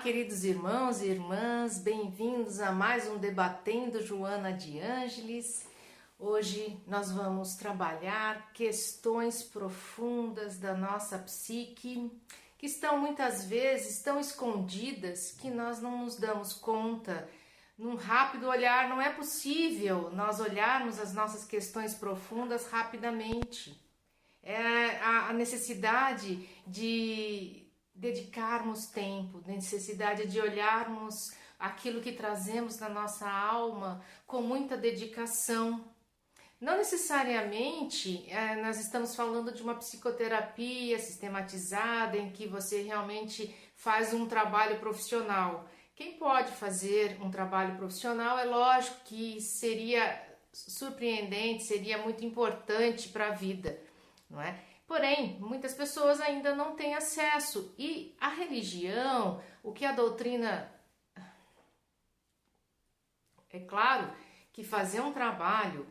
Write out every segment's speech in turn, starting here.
queridos irmãos e irmãs, bem-vindos a mais um Debatendo Joana de Ângeles. Hoje nós vamos trabalhar questões profundas da nossa psique, que estão muitas vezes tão escondidas que nós não nos damos conta. Num rápido olhar, não é possível nós olharmos as nossas questões profundas rapidamente. É a necessidade de dedicarmos tempo, necessidade de olharmos aquilo que trazemos na nossa alma com muita dedicação. Não necessariamente nós estamos falando de uma psicoterapia sistematizada em que você realmente faz um trabalho profissional. Quem pode fazer um trabalho profissional, é lógico que seria surpreendente, seria muito importante para a vida, não é? Porém, muitas pessoas ainda não têm acesso e a religião, o que a doutrina... É claro que fazer um trabalho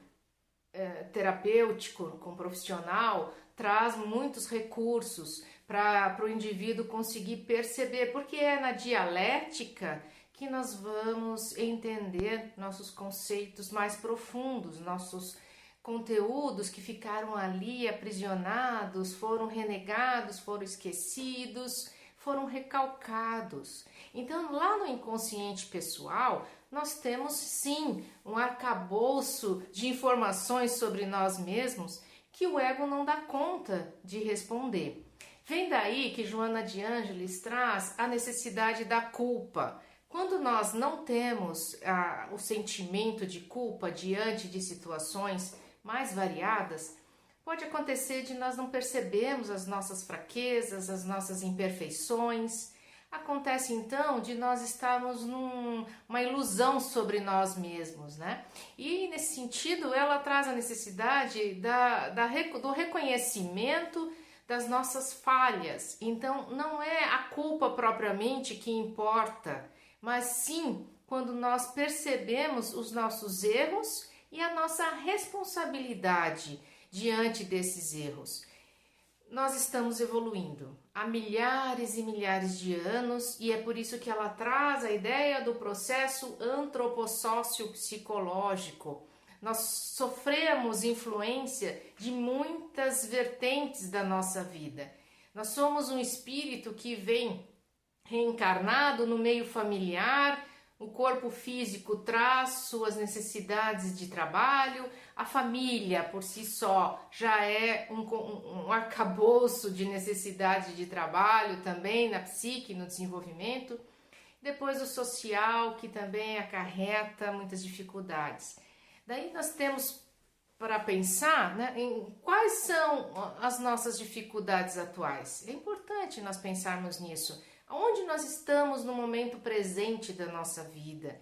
terapêutico com profissional traz muitos recursos para o indivíduo conseguir perceber, porque é na dialética que nós vamos entender nossos conceitos mais profundos, nossos conteúdos que ficaram ali aprisionados, foram renegados, foram esquecidos, foram recalcados. Então, lá no inconsciente pessoal, nós temos sim um arcabouço de informações sobre nós mesmos que o ego não dá conta de responder. Vem daí que Joana de Ângeles traz a necessidade da culpa. Quando nós não temos o sentimento de culpa diante de situações mais variadas, pode acontecer de nós não percebermos as nossas fraquezas, as nossas imperfeições. Acontece então de nós estarmos numa ilusão sobre nós mesmos, né? E nesse sentido ela traz a necessidade do reconhecimento das nossas falhas. Então não é a culpa propriamente que importa, mas sim quando nós percebemos os nossos erros e a nossa responsabilidade diante desses erros. Nós estamos evoluindo há milhares e milhares de anos e é por isso que ela traz a ideia do processo antropossócio-psicológico. Nós sofremos influência de muitas vertentes da nossa vida. Nós somos um espírito que vem reencarnado no meio familiar. O corpo físico traz suas necessidades de trabalho, a família por si só já é um arcabouço de necessidade de trabalho também na psique, no desenvolvimento. Depois o social, que também acarreta muitas dificuldades. Daí nós temos para pensar, né, em quais são as nossas dificuldades atuais. É importante nós pensarmos nisso. Onde nós estamos no momento presente da nossa vida?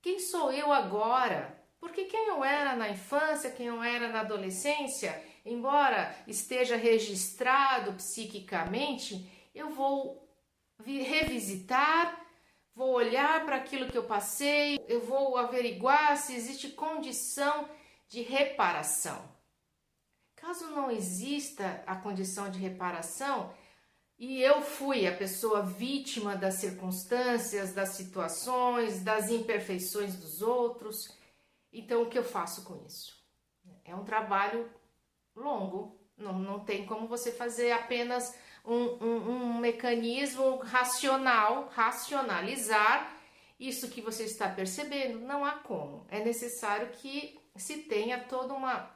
Quem sou eu agora? Porque quem eu era na infância, quem eu era na adolescência, embora esteja registrado psiquicamente, eu vou revisitar, vou olhar para aquilo que eu passei, eu vou averiguar se existe condição de reparação. Caso não exista a condição de reparação, e eu fui a pessoa vítima das circunstâncias, das situações, das imperfeições dos outros. Então, o que eu faço com isso? É um trabalho longo. Não tem como você fazer apenas um mecanismo racionalizar isso que você está percebendo. Não há como. É necessário que se tenha toda uma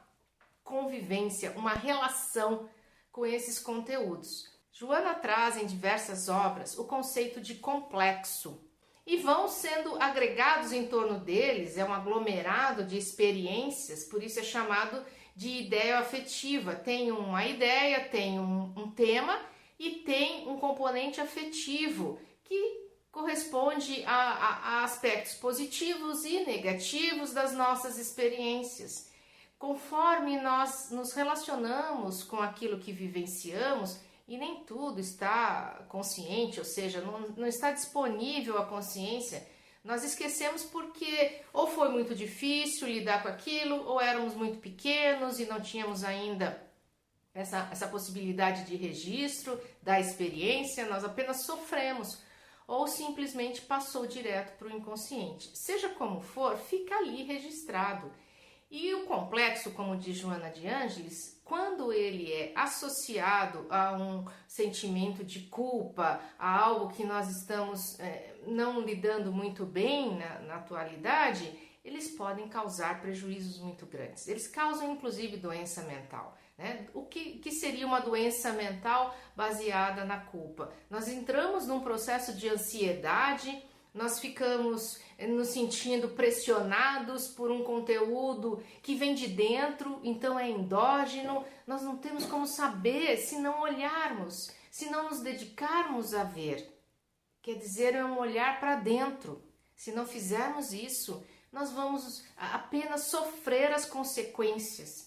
convivência, uma relação com esses conteúdos. Joana traz em diversas obras o conceito de complexo e vão sendo agregados em torno deles, é um aglomerado de experiências, por isso é chamado de ideia afetiva. Tem uma ideia, tem um tema e tem um componente afetivo que corresponde a aspectos positivos e negativos das nossas experiências. Conforme nós nos relacionamos com aquilo que vivenciamos, e nem tudo está consciente, ou seja, não está disponível a consciência, nós esquecemos porque ou foi muito difícil lidar com aquilo, ou éramos muito pequenos e não tínhamos ainda essa possibilidade de registro da experiência, nós apenas sofremos. ou simplesmente passou direto para o inconsciente. Seja como for, fica ali registrado. E o complexo, como diz Joana de Ângeles, quando ele é associado a um sentimento de culpa, a algo que nós estamos não lidando muito bem na atualidade, eles podem causar prejuízos muito grandes. Eles causam, inclusive, doença mental. Né? O que seria uma doença mental baseada na culpa? Nós entramos num processo de ansiedade, nós ficamos nos sentindo pressionados por um conteúdo que vem de dentro, então é endógeno. Nós não temos como saber se não olharmos, se não nos dedicarmos a ver. Quer dizer, é um olhar para dentro. Se não fizermos isso, nós vamos apenas sofrer as consequências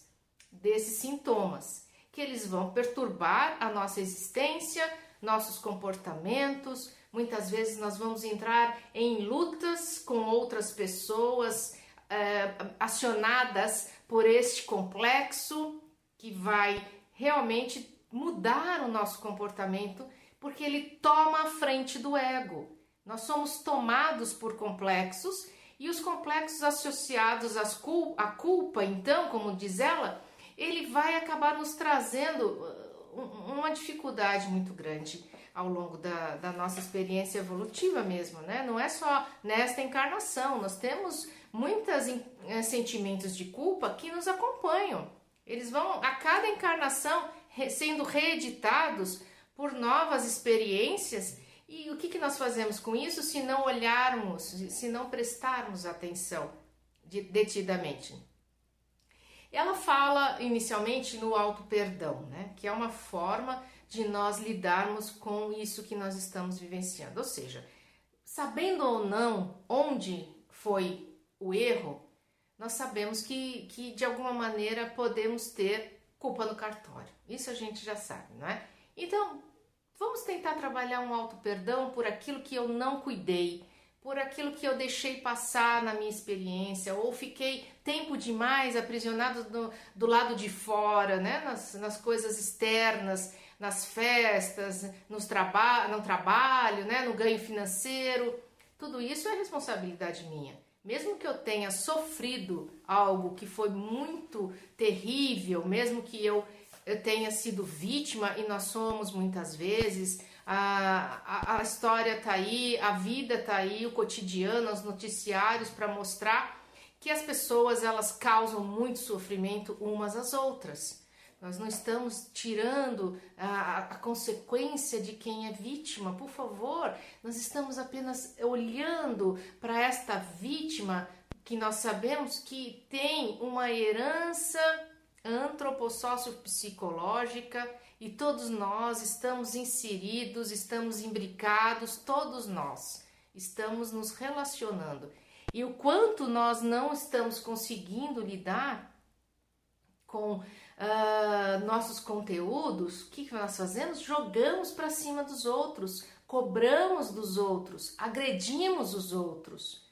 desses sintomas, que eles vão perturbar a nossa existência, nossos comportamentos. Muitas vezes nós vamos entrar em lutas com outras pessoas acionadas por este complexo, que vai realmente mudar o nosso comportamento, porque ele toma a frente do ego. Nós somos tomados por complexos, e os complexos associados à culpa, então, como diz ela, ele vai acabar nos trazendo uma dificuldade muito grande ao longo da nossa experiência evolutiva mesmo, né? Não é só nesta encarnação, nós temos muitos sentimentos de culpa que nos acompanham. Eles vão, a cada encarnação, sendo reeditados por novas experiências. E o que nós fazemos com isso se não olharmos, se não prestarmos atenção detidamente? Ela fala inicialmente no auto-perdão, né? Que é uma forma de nós lidarmos com isso que nós estamos vivenciando. Ou seja, sabendo ou não onde foi o erro, nós sabemos que de alguma maneira podemos ter culpa no cartório. Isso a gente já sabe, não é? Então, vamos tentar trabalhar um auto-perdão por aquilo que eu não cuidei, por aquilo que eu deixei passar na minha experiência, ou fiquei tempo demais aprisionado do lado de fora, né? nas coisas externas, nas festas, no trabalho, né? No ganho financeiro. Tudo isso é responsabilidade minha. Mesmo que eu tenha sofrido algo que foi muito terrível, mesmo que eu tenha sido vítima, e nós somos muitas vezes, a história tá aí, a vida tá aí, o cotidiano, os noticiários para mostrar que as pessoas, elas causam muito sofrimento umas às outras. Nós não estamos tirando a consequência de quem é vítima, por favor. Nós estamos apenas olhando para esta vítima que nós sabemos que tem uma herança antropossócio-psicológica, e todos nós estamos inseridos, estamos imbricados, todos nós estamos nos relacionando. E o quanto nós não estamos conseguindo lidar com nossos conteúdos, o que nós fazemos? Jogamos para cima dos outros, cobramos dos outros, agredimos os outros.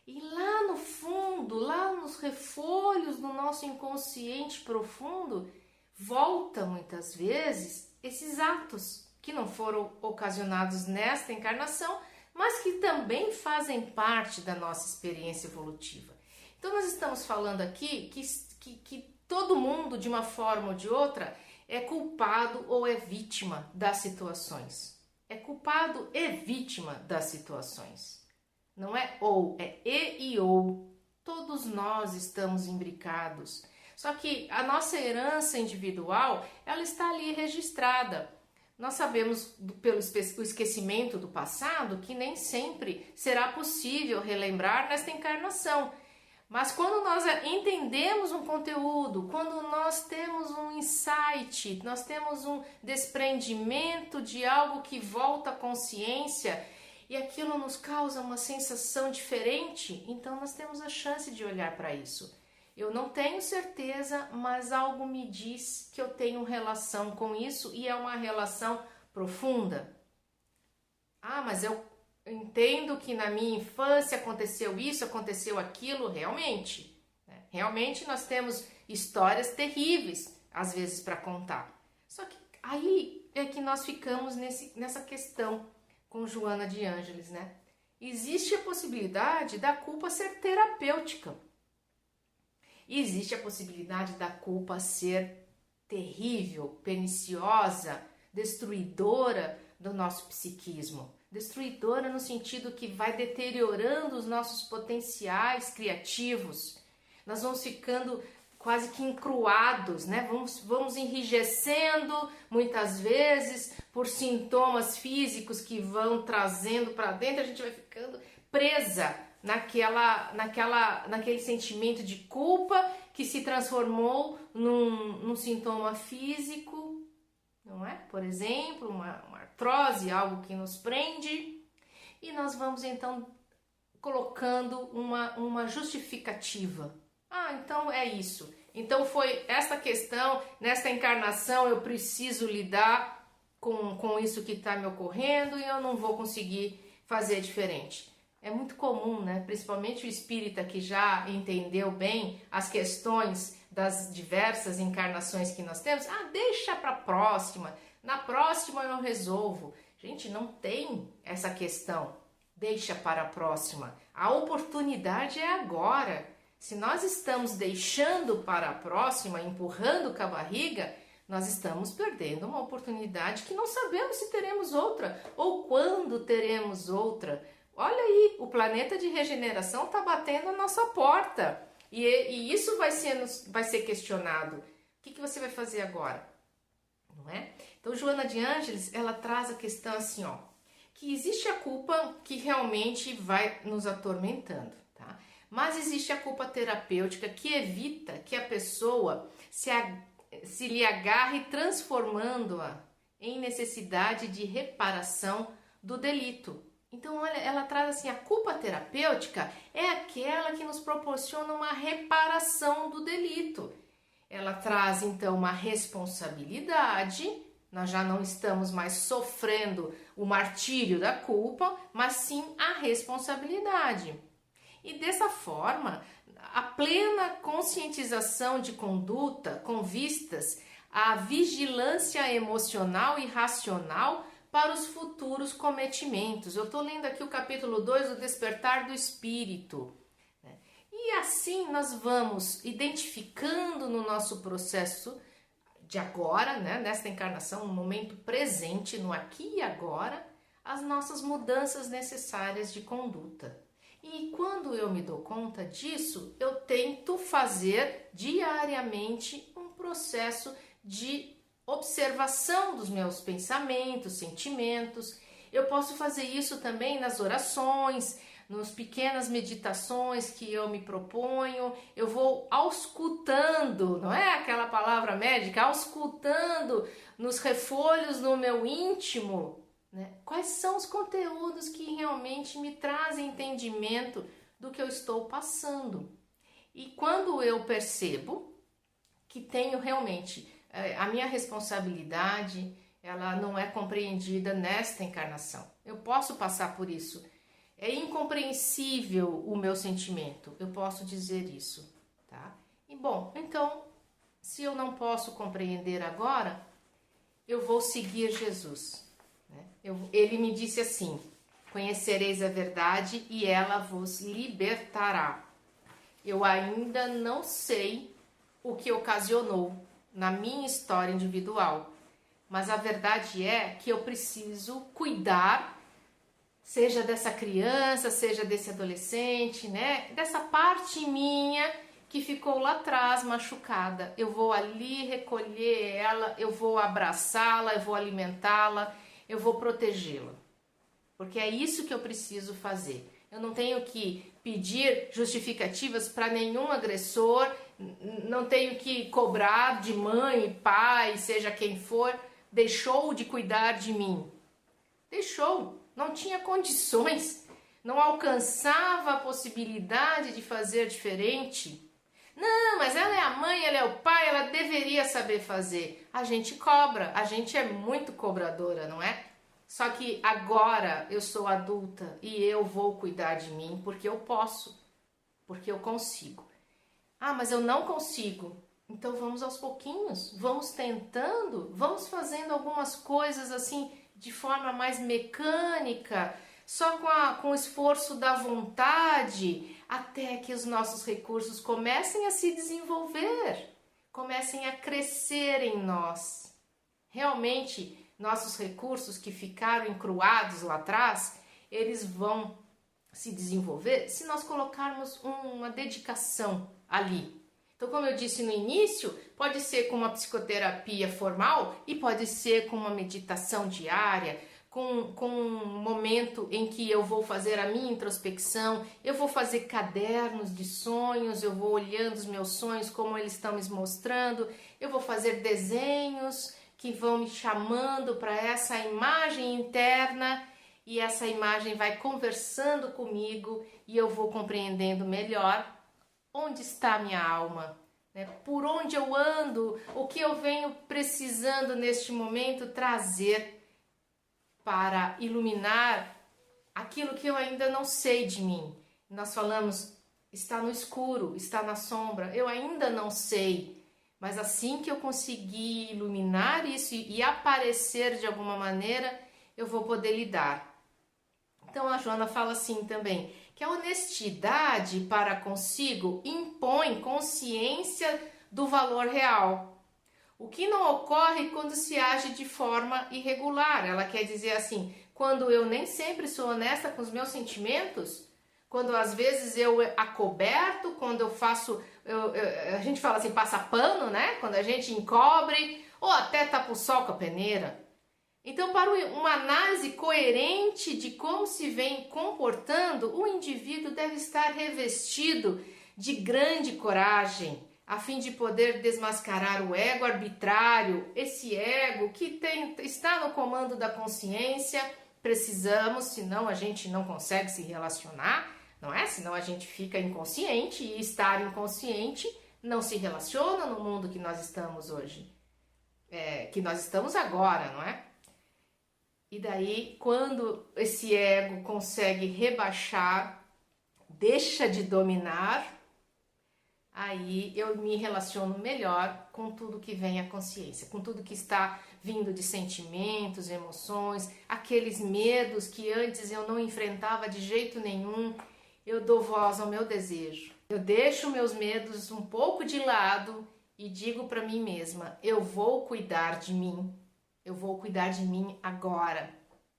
E lá no fundo, lá nos refolhos do nosso inconsciente profundo, volta muitas vezes esses atos que não foram ocasionados nesta encarnação, mas que também fazem parte da nossa experiência evolutiva. Então nós estamos falando aqui que todo mundo, de uma forma ou de outra, é culpado ou é vítima das situações. É culpado e vítima das situações. Não é ou, é e ou. Todos nós estamos imbricados. Só que a nossa herança individual, ela está ali registrada. Nós sabemos, pelo esquecimento do passado, que nem sempre será possível relembrar nesta encarnação. Mas quando nós entendemos um conteúdo, quando nós temos um insight, nós temos um desprendimento de algo que volta à consciência, e aquilo nos causa uma sensação diferente, então nós temos a chance de olhar para isso. Eu não tenho certeza, mas algo me diz que eu tenho relação com isso, e é uma relação profunda. Ah, mas eu entendo que na minha infância aconteceu isso, aconteceu aquilo, realmente. Né? Realmente nós temos histórias terríveis, às vezes, para contar. Só que aí é que nós ficamos nessa questão. com Joana de Ângeles, né? Existe a possibilidade da culpa ser terapêutica. Existe a possibilidade da culpa ser terrível, perniciosa, destruidora do nosso psiquismo. Destruidora no sentido que vai deteriorando os nossos potenciais criativos. Nós vamos ficando quase que encruados, né? Vamos enrijecendo muitas vezes por sintomas físicos que vão trazendo para dentro, a gente vai ficando presa naquele sentimento de culpa que se transformou num sintoma físico, não é? Por exemplo, uma artrose, algo que nos prende, e nós vamos então colocando uma justificativa. Ah, então é isso. Então foi esta questão, nesta encarnação eu preciso lidar com isso que está me ocorrendo e eu não vou conseguir fazer diferente. É muito comum, né? Principalmente o espírita que já entendeu bem as questões das diversas encarnações que nós temos. Ah, deixa para a próxima. Na próxima eu resolvo. Gente, não tem essa questão. Deixa para a próxima. A oportunidade é agora. Se nós estamos deixando para a próxima, empurrando com a barriga, nós estamos perdendo uma oportunidade que não sabemos se teremos outra ou quando teremos outra. Olha aí, o planeta de regeneração está batendo a nossa porta e isso vai ser questionado. O que você vai fazer agora? Não é? Então, Joana de Ângeles, ela traz a questão assim, ó, que existe a culpa que realmente vai nos atormentando, tá? Mas existe a culpa terapêutica que evita que a pessoa se lhe agarre, transformando-a em necessidade de reparação do delito. Então, olha, ela traz assim, a culpa terapêutica é aquela que nos proporciona uma reparação do delito. Ela traz, então, uma responsabilidade. Nós já não estamos mais sofrendo o martírio da culpa, mas sim a responsabilidade. E dessa forma, a plena conscientização de conduta com vistas à vigilância emocional e racional para os futuros cometimentos. Eu estou lendo aqui o capítulo 2, o despertar do espírito. E assim nós vamos identificando no nosso processo de agora, né, nesta encarnação, no momento presente, no aqui e agora, as nossas mudanças necessárias de conduta. E quando eu me dou conta disso, eu tento fazer diariamente um processo de observação dos meus pensamentos, sentimentos. Eu posso fazer isso também nas orações, nas pequenas meditações que eu me proponho. Eu vou auscultando, não é aquela palavra médica, auscultando nos refolhos no meu íntimo, né? Quais são os conteúdos que realmente me trazem entendimento do que eu estou passando. E quando eu percebo que tenho realmente a minha responsabilidade, ela não é compreendida nesta encarnação. Eu posso passar por isso. É incompreensível o meu sentimento, eu posso dizer isso, tá? E bom, então, se eu não posso compreender agora, eu vou seguir Jesus, né? Ele me disse assim, conhecereis a verdade e ela vos libertará. Eu ainda não sei o que ocasionou na minha história individual, mas a verdade é que eu preciso cuidar, seja dessa criança, seja desse adolescente, né? Dessa parte minha que ficou lá atrás machucada. Eu vou ali recolher ela, eu vou abraçá-la, eu vou alimentá-la, eu vou protegê-la. Porque é isso que eu preciso fazer. Eu não tenho que pedir justificativas para nenhum agressor, não tenho que cobrar de mãe, pai, seja quem for, deixou de cuidar de mim. Deixou, não tinha condições, não alcançava a possibilidade de fazer diferente. Não, mas ela é a mãe, ela é o pai, ela deveria saber fazer. A gente cobra, a gente é muito cobradora, não é? Só que agora eu sou adulta e eu vou cuidar de mim porque eu posso, porque eu consigo. Ah, mas eu não consigo. Então vamos aos pouquinhos, vamos tentando, vamos fazendo algumas coisas assim de forma mais mecânica, só com o esforço da vontade, até que os nossos recursos comecem a se desenvolver, comecem a crescer em nós. Realmente, nossos recursos que ficaram encruados lá atrás, eles vão se desenvolver se nós colocarmos uma dedicação ali. Então, como eu disse no início, pode ser com uma psicoterapia formal e pode ser com uma meditação diária, com um momento em que eu vou fazer a minha introspecção, eu vou fazer cadernos de sonhos, eu vou olhando os meus sonhos, como eles estão me mostrando, eu vou fazer desenhos que vão me chamando para essa imagem interna e essa imagem vai conversando comigo e eu vou compreendendo melhor onde está a minha alma, né? Por onde eu ando, o que eu venho precisando neste momento trazer para iluminar aquilo que eu ainda não sei de mim. Nós falamos, está no escuro, está na sombra, eu ainda não sei, mas assim que eu conseguir iluminar isso e aparecer de alguma maneira, eu vou poder lidar. Então a Joana fala assim também, que a honestidade para consigo impõe consciência do valor real. O que não ocorre quando se age de forma irregular. Ela quer dizer assim, quando eu nem sempre sou honesta com os meus sentimentos, quando às vezes eu acoberto, quando eu faço, a gente fala assim, passa pano, né? Quando a gente encobre ou até tapa o sol com a peneira. Então, para uma análise coerente de como se vem comportando, o indivíduo deve estar revestido de grande coragem, a fim de poder desmascarar o ego arbitrário, esse ego que está no comando da consciência. Precisamos, senão a gente não consegue se relacionar, não é? Senão a gente fica inconsciente e estar inconsciente não se relaciona no mundo que nós estamos hoje, que nós estamos agora, não é? E daí, quando esse ego consegue rebaixar, deixa de dominar, aí eu me relaciono melhor com tudo que vem à consciência, com tudo que está vindo de sentimentos, emoções, aqueles medos que antes eu não enfrentava de jeito nenhum, eu dou voz ao meu desejo. Eu deixo meus medos um pouco de lado e digo para mim mesma, eu vou cuidar de mim. Eu vou cuidar de mim agora,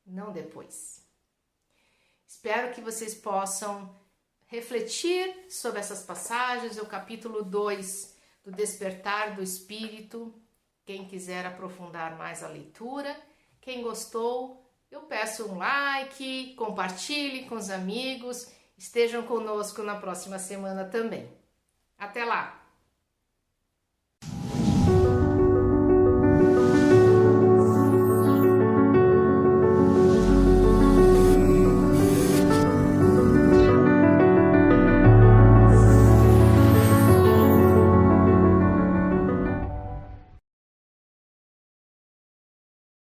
não depois. Espero que vocês possam refletir sobre essas passagens, o capítulo 2 do Despertar do Espírito. Quem quiser aprofundar mais a leitura, quem gostou, eu peço um like, compartilhe com os amigos, estejam conosco na próxima semana também. Até lá!